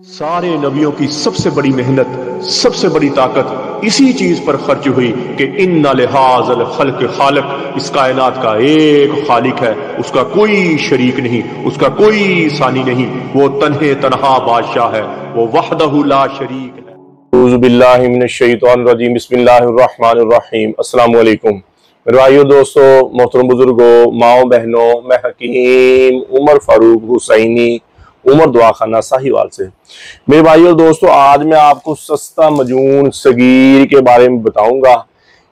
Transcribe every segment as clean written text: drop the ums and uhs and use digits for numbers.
सारे नबियों की सबसे बड़ी मेहनत, सबसे बड़ी ताकत इसी चीज पर खर्च हुई कि इन्ना लिहाज़ल खल्क खालिक, इस कायनात का एक खालिक है, उसका कोई शरीक नहीं, उसका कोई सानी नहीं, वो तन्हे तन्हा बादशाह है, वो वहदहु ला शरीक है। औज़ु बिल्लाहि मिनश शैतानिर रजीम, बिस्मिल्लाहिर रहमानिर रहीम। अस्सलामु अलैकुम मेरे भाइयों, दोस्तों, मोहतरम बुजुर्गों, माओ बहनों, मैं हकीम उमर फारूक हुसैनी, उमर दुआखाना साहिवाल से। मेरे भाइयों दोस्तों, आज मैं आपको सस्ता मजून सगीर के बारे में बताऊंगा।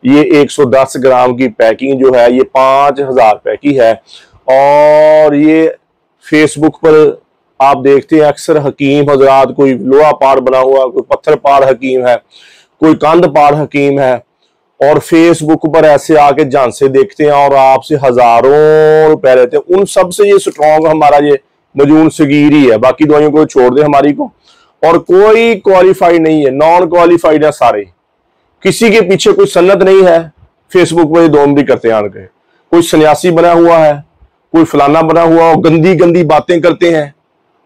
ये 110 ग्राम की पैकिंग जो है ये 5000 रुपए की है। और ये फेसबुक पर आप देखते हैं अक्सर हकीम हजरात, कोई लोहा पार बना हुआ, कोई पत्थर पार हकीम है, कोई कंध पार हकीम है, और फेसबुक पर ऐसे आके झांसे देखते हैं और आपसे हजारों रुपए लेते हैं। उन सब से ये स्ट्रॉन्ग हमारा ये मजून सगीर ही है। बाकी दवाइयों को छोड़ दे हमारी को, और कोई क्वालिफाइड नहीं है, नॉन क्वालिफाइड है सारे। किसी के पीछे कोई सन्नत नहीं है। फेसबुक पर दो नंबरी करते हैं आके, कोई सन्यासी बना हुआ है, कोई फलाना बना हुआ, और गंदी गंदी बातें करते हैं,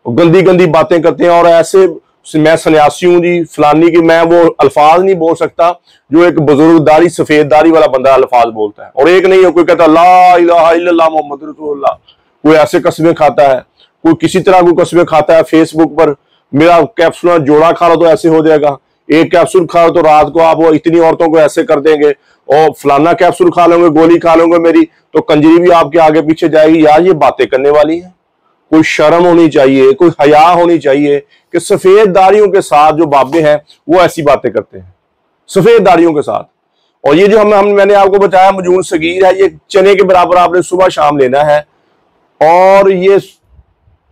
गंदी गंदी बातें करते हैं। और ऐसे मैं सन्यासी हूं जी फलानी की, मैं वो अल्फाज नहीं बोल सकता जो एक बुजुर्गदारी सफेददारी वाला बंदा अल्फाज बोलता है। और एक नहीं है, कोई कहता है ला इलाहा इल्लल्लाह मुहम्मद रसूलुल्लाह, कोई ऐसे कस्में खाता है, कोई किसी तरह कोई कस्में खाता है। फेसबुक पर मेरा कैप्सूल जोड़ा खा लो तो ऐसे हो जाएगा, एक कैप्सूल खा लो तो रात को आप वो इतनी औरतों को ऐसे कर देंगे, और फलाना कैप्सूल खा लोगे, गोली खा लोगे मेरी तो कंजरी भी आपके आगे पीछे जाएगी। यार ये बातें करने वाली है? कोई शर्म होनी चाहिए, कोई हया होनी चाहिए कि सफेद दाढ़ियों के साथ जो बाबे हैं वो ऐसी बातें करते हैं सफेद दाढ़ियों के साथ। और ये जो मैंने आपको बताया मजून सगीर है, ये चने के बराबर आपने सुबह शाम लेना है। और ये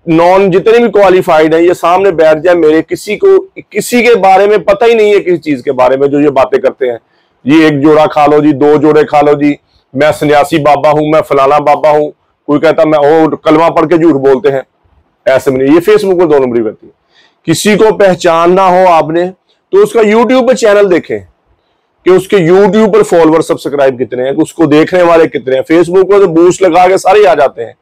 नॉन जितने भी क्वालिफाइड है, ये सामने बैठ जाए मेरे, किसी के बारे में पता ही नहीं है, किसी चीज के बारे में जो ये बातें करते हैं। ये एक जोड़ा खा लो जी, दो जोड़े खा लो जी, मैं सन्यासी बाबा हूं, मैं फलाना बाबा हूं, कोई कहता मैं वो कलमा पढ़ के झूठ बोलते हैं। ऐसे में नहीं, ये फेसबुक पर दो नंबरी करती है। किसी को पहचानना हो आपने तो उसका यूट्यूब पर चैनल देखें कि उसके यूट्यूब पर फॉलोअर सब्सक्राइब कितने हैं, उसको देखने वाले कितने हैं। फेसबुक पर तो बूस्ट लगा के सारे आ जाते हैं।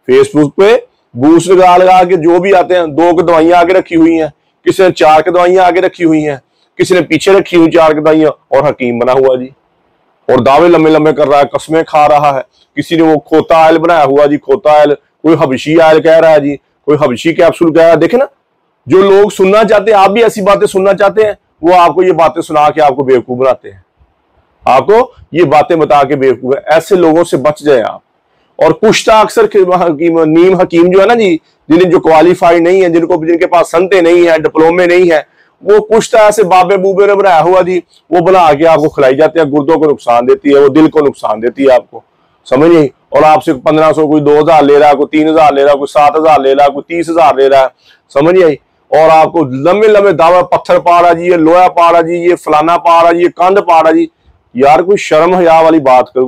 फेसबुक पे बूस्ट लगा के जो भी आते हैं, 2 की दवाइयां आगे रखी हुई हैं, किसी ने 4 की दवाइयां आगे रखी हुई हैं, किसी ने पीछे रखी हुई 4 की दवाइयां, और हकीम बना हुआ जी, और दावे लंबे लंबे कर रहा है, कस्में खा रहा है। किसी ने वो खोता आयल बनाया हुआ जी, खोता आयल, कोई हबशी आयल कह रहा है जी, कोई हबशी कैप्सूल कह रहा है। देखे ना, जो लोग सुनना चाहते हैं, आप भी ऐसी बातें सुनना चाहते हैं, वो आपको ये बातें सुना के आपको बेवकूफ बनाते हैं, आपको ये बातें बता के बेवकूफ है। ऐसे लोगों से बच जाए आप। और कुश्ता अक्सर नीम हकीम जो है ना जी, जिन्हें जो क्वालिफाइड नहीं है, जिनके पास संते नहीं है, डिप्लोमे नहीं है, वो कुश्ता ऐसे बाबे बूबे ने बनाया हुआ जी, वो बना के आपको खिलाई जाते हैं। गुर्दों को नुकसान देती है, वो दिल को नुकसान देती है आपको, समझ नहीं। और आपसे 1500, कोई 2000 ले रहा है, कोई 3000 ले रहा है, कोई 7000 ले रहा है, कोई 30000 ले रहा है, समझ नहीं आई। और आपको लंबे लंबे दावा, पत्थर पा रहा जी, ये लोहा पा रहा जी, ये फलाना पा रहा जी, ये कंध पा रहा जी। यार कोई शर्म हया वाली बात करो,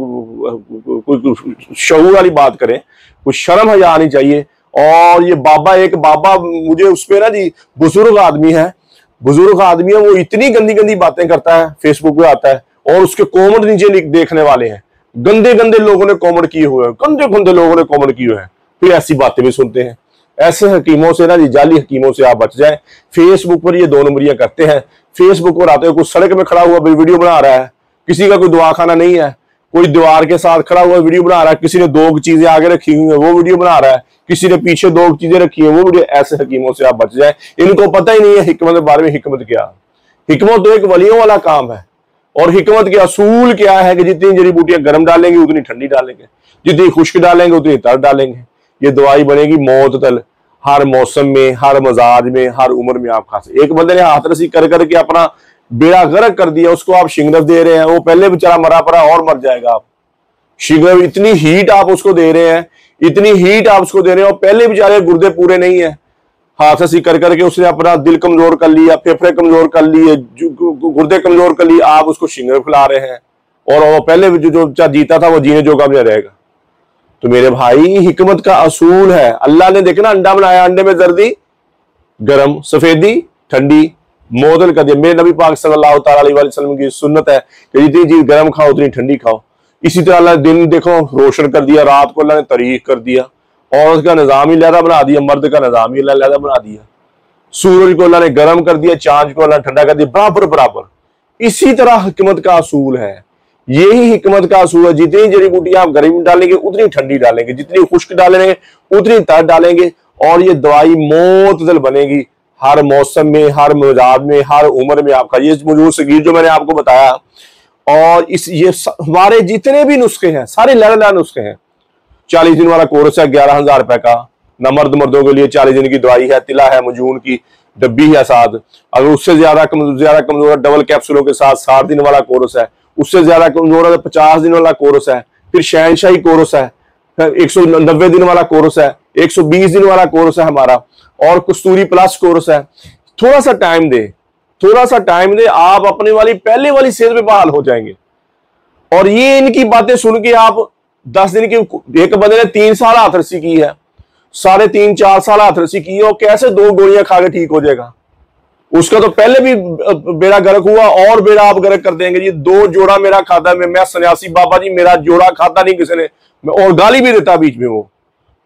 कोई शऊर वाली बात करें, कोई शर्म हया आनी चाहिए। और ये बाबा, एक बाबा मुझे उस पे ना जी, बुजुर्ग आदमी है, वो इतनी गंदी गंदी बातें करता है, फेसबुक पे आता है, और उसके कमेंट नीचे देखने वाले हैं, गंदे गंदे लोगों ने कमेंट किए हुए हैं, गंदे गंदे लोगों ने कमेंट किए हुए हैं, फिर ऐसी बातें भी सुनते हैं। ऐसे हकीमों से ना जी, जाली हकीमों से आप बच जाए। फेसबुक पर ये दो नंबरियां करते हैं। फेसबुक पर आते हैं, कोई सड़क में खड़ा हुआ वीडियो बना रहा है, किसी का कोई दवाखाना नहीं है, कोई दीवार के साथ खड़ा हुआ वीडियो बना रहा है, किसी ने 2 चीजें आगे रखी हुई है वो वीडियो बना रहा है, किसी ने पीछे 2 चीजें रखी है वो वीडियो। ऐसे हकीमों से आप बच जाए। इनको पता ही नहीं है हिकमत के बारे में। हिकमत क्या? हिकमत तो एक वलियों वाला काम है। और हिकमत के असूल क्या है कि जितनी जड़ी बूटियां गर्म डालेंगे उतनी ठंडी डालेंगे, जितनी खुश्क डालेंगे उतनी तर डालेंगे। ये दवाई बनेगी मौत तल, हर मौसम में, हर मजाज में, हर उम्र में आप खा सकते। एक बंदे ने हाथ रसी कर करके अपना बेड़ा गर्क कर दिया, उसको आप शिंगरफ दे रहे हैं, वो पहले बेचारा मरा पड़ा और मर जाएगा। आप शिंगरफ, इतनी हीट आप उसको दे रहे हैं, इतनी हीट आप उसको दे रहे हैं, और पहले बेचारे गुर्दे पूरे नहीं है, हाथ से कर करके उसने अपना दिल कमजोर कर लिया, फेफड़े कमजोर कर लिए, गुर्दे कमजोर कर लिए, आप उसको शिंगरफ खिला रहे हैं। और वो पहले जो जीता था वो जीने जोगा भी रहेगा। तो मेरे भाई, हिकमत का असूल है। अल्लाह ने देखना अंडा बनाया, अंडे में जर्दी गरम, सफेदी ठंडी, मोदल कर दिया। मेरे नबी पाक सल्लल्लाहु अलैहि वसल्लम की सुन्नत है कि जितनी चीज गर्म खाओ उतनी ठंडी खाओ। इसी तरह अल्लाह ने दिन देखो रोशन कर दिया, रात को अल्लाह ने तारीख कर दिया, औरत का निजाम ही लहदा बना दिया, मर्द का निजाम ही लहदा बना दिया। सूरज को अल्लाह ने गर्म कर दिया, चांद को अल्लाह ने ठंडा कर दिया, बराबर बराबर। इसी तरह हिकमत का असूल है, यही हिकमत का असूल है। जितनी जड़ी बूटियां आप गर्मी में डालेंगे उतनी ठंडी डालेंगे, जितनी खुश्क डालेंगे उतनी तर डालेंगे, और ये दवाई मोतदल बनेगी हर मौसम में, हर मिजाज में, हर उम्र में। आपका ये मौजूद सगीर जो मैंने आपको बताया, और ये हमारे जितने भी नुस्खे हैं सारे लड़ नुस्खे हैं। 40 दिन वाला कोर्स है 11,000 रुपए का, मर्दों के लिए 40 दिन की दवाई है, तिला है, मजून की डब्बी है साथ। अगर उससे ज्यादा कमजोर डबल कैप्सूलों के साथ 60 दिन वाला कोर्स है, उससे ज्यादा कमजोर है 50 दिन वाला कोर्स है, फिर शहनशाही कोर्स है, 190 दिन वाला कोर्स है, 120 दिन वाला कोर्स है हमारा, और कस्तूरी प्लस कोर्स है। थोड़ा सा टाइम दे, आप अपने वाली पहले वाली सेहत पे बहाल हो जाएंगे। और ये इनकी बातें सुन के आप 10 दिन की, एक बंदे ने 3 साल हाथरसी की है, 3.5-4 साल हाथरसी की है, और कैसे 2 गोलियां खा के ठीक हो जाएगा? उसका तो पहले भी बेड़ा गर्क हुआ, और बेड़ा आप गर्क कर देंगे जी। 2 जोड़ा मेरा खाता है, मैं सन्यासी बाबा जी, मेरा जोड़ा खाता नहीं किसी ने, और गाली भी देता बीच में। वो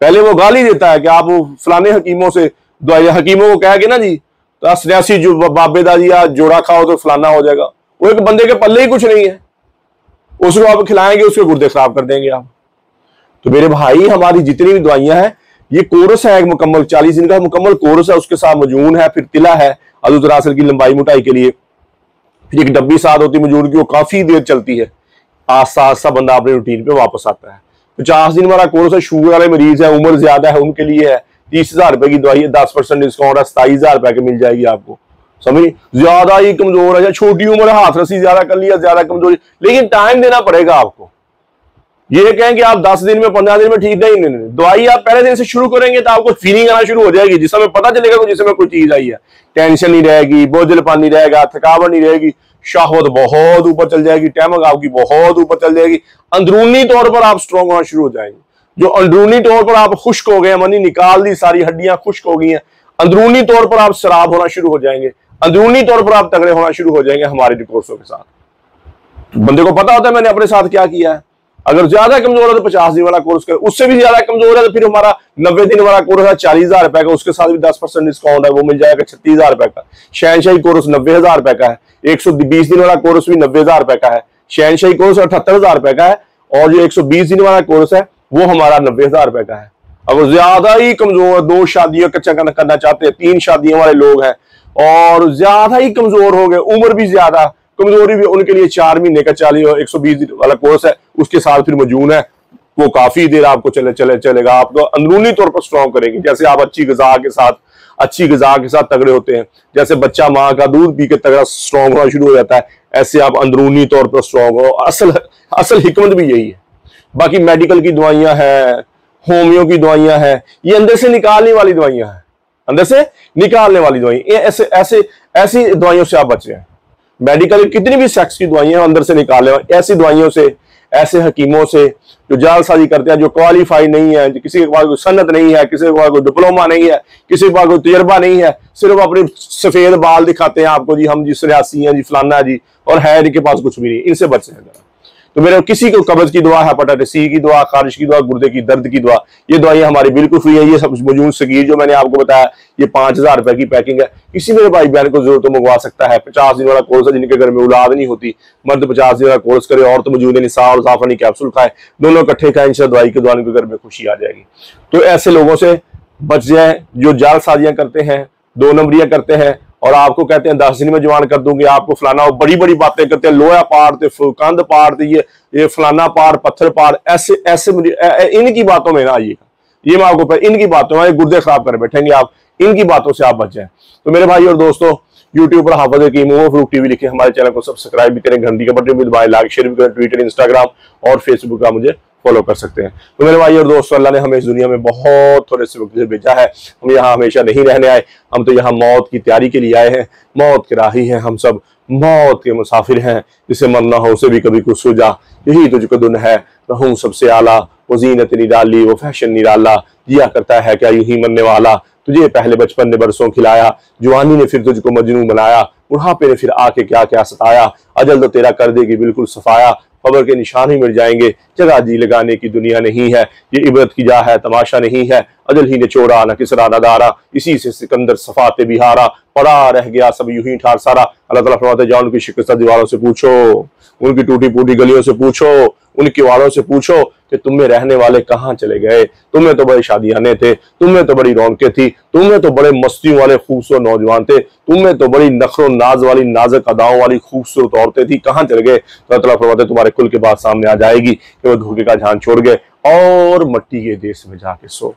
पहले वो गाली देता है कि आप फलाने हकीमों से दवाई, हकीमों को कह के ना जी तो सन्यासी जो बाबेदा जी आज जोड़ा खाओ तो फलाना हो जाएगा। वो एक बंदे के पल्ले ही कुछ नहीं है, उसको आप खिलाएंगे उसके गुर्दे खराब कर देंगे आप। तो मेरे भाई, हमारी जितनी भी दवाइयां हैं, ये कोर्स है एक मुकम्मल 40 दिन का मुकम्मल कोर्स है, उसके साथ मजून है, फिर तिला है अदुतरासल की लंबाई मोटाई के लिए, फिर एक डब्बी साथ होती है मजून की, वो काफी देर चलती है, आस्ता आस्ता बंदा अपने रूटीन पे वापस आता है। 50 दिन वाला कोर्स है, शुगर वाले मरीज है, उम्र ज्यादा है, उनके लिए है। 30,000 रुपए की दवाई है, 10% डिस्काउंट है, 27,000 रुपए की मिल जाएगी आपको। समझ, ज्यादा ही कमजोर है, छोटी उम्र है, हाथ रसी ज्यादा कर लिया, ज्यादा कमजोरी, लेकिन टाइम देना पड़ेगा आपको। ये कहें कि आप 10 दिन में 15 दिन में ठीक नहीं, दवाई आप पहले दिन से शुरू करेंगे तो आपको फीलिंग आना शुरू हो जाएगी, जिस समय पता चलेगा कि जिसमें कोई चीज आई है। टेंशन नहीं रहेगी, बोझलपन नहीं रहेगा, थकावट नहीं रहेगी, शाहवत बहुत ऊपर चल जाएगी, टैमक आपकी बहुत ऊपर चल जाएगी, अंदरूनी तौर पर आप स्ट्रॉन्ग होना शुरू हो जाएंगे। जो अंदरूनी तौर पर आप खुश्क हो गए, मनी निकाल दी, सारी हड्डियां खुश्क हो गई हैं, अंदरूनी तौर पर आप शराब होना शुरू हो जाएंगे, अंदरूनी तौर पर आप तगड़े होना शुरू हो जाएंगे हमारे कोर्सों के साथ। बंदे को पता होता है मैंने अपने साथ क्या किया है। अगर ज्यादा कमजोर है तो 50 दिन वाला कोर्स कर, उससे भी ज्यादा कमजोर है तो फिर हमारा 90 दिन वाला कोर्स है 40,000 रुपए का, उसके साथ भी 10% डिस्काउंट है, वो मिल जाएगा 36,000 रुपए का। शहनशाही कोर्स 90,000 रुपए का है, 120 दिन वाला कोर्स भी 90,000 रुपए का है, शहनशाही कोर्स 78,000 रुपए का है, और जो 120 दिन वाला कोर्स है वो हमारा 90,000 रुपए का है। अगर ज्यादा ही कमजोर, 2 शादियां कच्चा करना चाहते हैं, 3 शादियों वाले लोग हैं, और ज्यादा ही कमजोर हो गए, उम्र भी ज्यादा, कमजोरी भी, उनके लिए 4 महीने का 120 दिन वाला कोर्स है, उसके साथ फिर मजून है, वो काफी देर आपको चलेगा, आपको अंदरूनी तौर पर स्ट्रॉन्ग करेंगे। जैसे आप अच्छी गजा के साथ तगड़े होते हैं, जैसे बच्चा माँ का दूध पी के तगड़ा स्ट्रॉन्ग होना शुरू हो जाता है, ऐसे आप अंदरूनी तौर पर स्ट्रॉन्ग हो। असल हिकमत भी यही है। बाकी मेडिकल की दवाइयां हैं, होम्यो की दवाइयां हैं, ये अंदर से निकालने वाली दवाइयां हैं, अंदर से निकालने वाली दवाइयां, ऐसी दवाइयों से आप बच जाए। मेडिकल कितनी भी सेक्स की दवाइयां अंदर से निकालने वाली, ऐसी दवाइयों से, ऐसे हकीमों से जो जालसाजी करते हैं, जो क्वालिफाई नहीं है, किसी के पास कोई सनत नहीं है, किसी के पास कोई डिप्लोमा नहीं है, किसी के पास कोई तजर्बा नहीं है, सिर्फ अपने सफेद बाल दिखाते हैं आपको जी, हम जी सन्यासी हैं जी, फलाना जी, और है इनके पास कुछ भी नहीं। इनसे बच जाए जरा। तो मेरे किसी को कब्ज की दुआ, हेपेटाइटिस सी की दुआ, खारिश की दुआ, गुर्दे की दर्द की दुआ, ये दवाइयां हमारी बिल्कुल फ्री है। ये सब मजून सगीर जो मैंने आपको बताया, ये 5,000 रुपए की पैकिंग है। किसी मेरे भाई बहन को जरूरत तो मंगवा सकता है। 50 दिन वाला कोर्स है, जिनके घर में औलाद नहीं होती, मर्द 50 दिन वाला कोर्स करे, औरत मजूद निसा और जाफरानी कैप्सूल खाए, दोनों इकट्ठे खाए, इंशाल्लाह दवाई के दौरान उनके घर में खुशी आ जाएगी। तो ऐसे लोगों से बच जाए जो जालसाजियां करते हैं, 2 नंबरियां करते हैं, और आपको कहते हैं 10 दिन में जवान कर दूंगे, आपको फलाना, बड़ी बड़ी बातें करते हैं, लोहा पाड़ते, कंध पाड़ते, ये फलाना पाड़, पत्थर पाड़, ऐसे इनकी बातों में ना आइएगा। ये मैं आपको इनकी बातों में गुर्दे खराब कर बैठेंगे आप, इनकी बातों से आप बच जाएं। तो मेरे भाई और दोस्तों, यूट्यूब पर हाफिज हकीम उमर फारूक टीवी लिखे, हमारे चैनल को सब्सक्राइब भी करें, घंटी का बटन भी दबाएं, लाइक शेयर भी करें, ट्विटर, इंस्टाग्राम और फेसबुक का मुझे फॉलो कर सकते हैं। तो मेरे भाई और दोस्तों, अल्लाह ने हमें इस दुनिया में बहुत थोड़े से वक्त से भेजा है। हम यहाँ हमेशा नहीं रहने आए, हम तो यहाँ मौत की तैयारी के लिए आए हैं। मौत के राही हैं हम सब, मौत के मुसाफिर हैं। जिसे मरना हो उसे भी कभी कुछ सूझा, यही तुझको दुन है, रहूं सबसे आला, वो जीनत निराली, वो फैशन निराला, जिया करता है क्या यूं ही मरने वाला। तुझे पहले बचपन ने बरसों खिलाया, जवानी ने फिर तुझको मजनू बनाया, बुढ़ापे ने फिर आके क्या क्या सताया, अजल तो तेरा कर देगी बिल्कुल सफाया, कब्र के निशान ही मिट जाएंगे। जगह जी लगाने की दुनिया नहीं है, ये इबरत की जा है, तमाशा नहीं है। अजल ही ने छोड़ा न किसरा न दारा, इसी से सिकंदर सफाते बिहारा, पड़ा रह गया सब यूं ही ठार सारा। अल्लाह ताला फरमाते जाओ उनकी शिकस्त दीवारों से पूछो, उनकी टूटी फूटी गलियों से पूछो, उनके वालों से पूछो कि तुम में रहने वाले कहाँ चले गए। तुम्हें तो बड़ी शादियाने थे, तुम्हें तो बड़ी रौनकें थी, तुम्हें तो बड़े मस्तियों वाले खूबसूरत नौजवान थे, तुम्हें तो बड़ी नखरो नाज वाली नाजुक अदाओं वाली खूबसूरत औरतें थी, कहाँ चले गए। तो अल्लाह फरमाते तुम्हारे कुल के बाद सामने आ जाएगी कि वो धोखे का ध्यान छोड़ गए और मट्टी के देश में जाके सो।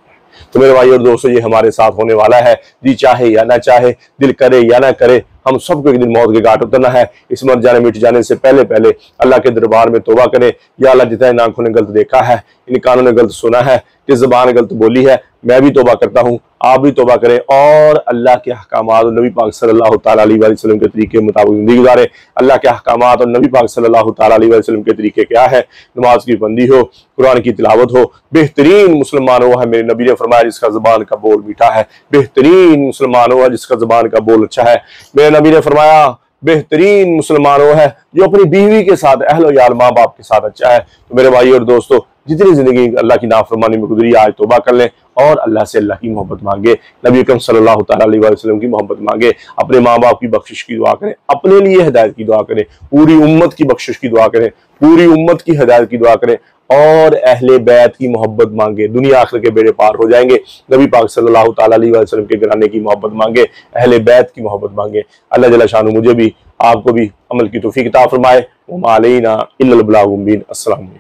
तो मेरे भाई और दोस्तों, ये हमारे साथ होने वाला है, जी चाहे या ना चाहे, दिल करे या ना करे, हम सबको एक दिन मौत के घाट उतरना है। इस मर जाने मिट जाने से पहले पहले अल्लाह के दरबार में तौबा करें। या अल्लाह, जितना आंखों ने गलत देखा है, इन कानों ने गलत सुना है, जिस ज़बान ने गलत बोली है, मैं भी तौबा करता हूँ, आप भी तौबा करें और अल्लाह के अहकामात और नबी पाक सल्लल्लाहु ताला अलैहि वसल्लम के तरीके के मुताबिक ज़िंदगी गुजारें। अल्लाह के अहकामात और नबी पाक सल्लल्लाहु ताला अलैहि वसल्लम के तरीके क्या है? नमाज की बंदी हो, कुरान की तिलावत हो। बेहतरीन मुसलमान वो है, मेरे नबी ने फरमाया, जिसका ज़बान का बोल मीठा है। बेहतरीन मुसलमान वो है जिसका ज़बान का बोल अच्छा है। मेरे नबी ने फरमाया, बेहतरीन मुसलमान वो है जो अपनी बीवी के साथ, अहलो यार, माँ बाप के साथ अच्छा है। तो मेरे भाई और दोस्तों, जितनी जिंदगी अल्लाह की नाफरमानी में गुजरी, आज तौबा कर लें और अल्लाह से अल्लाह की मोहब्बत मांगे, नबी अकरम सल्लल्लाहु ताला अलैहि वसल्लम की मोहब्बत मांगे, अपने माँ बाप की बख्शिश की दुआ करें, अपने लिए हिदायत की दुआ करें, पूरी उम्मत की बख्शिश की दुआ करें, पूरी उम्मत की हिदायत की दुआ करें और अहले बैत की मोहब्बत मांगे। दुनिया आखिर के बेड़े पार हो जाएंगे। नबी पाक सल्लल्लाहु ताला अलैहि वसल्लम के घराने की मोहब्बत मांगे, अहले बैत की मोहब्बत मांगे। अल्लाह जल्ल शानु मुझे भी, आपको भी अमल की तौफीक अता फरमाए। वमा अलैना इल्लल बलागुल मुबीन। अस्सलाम वालेकुम।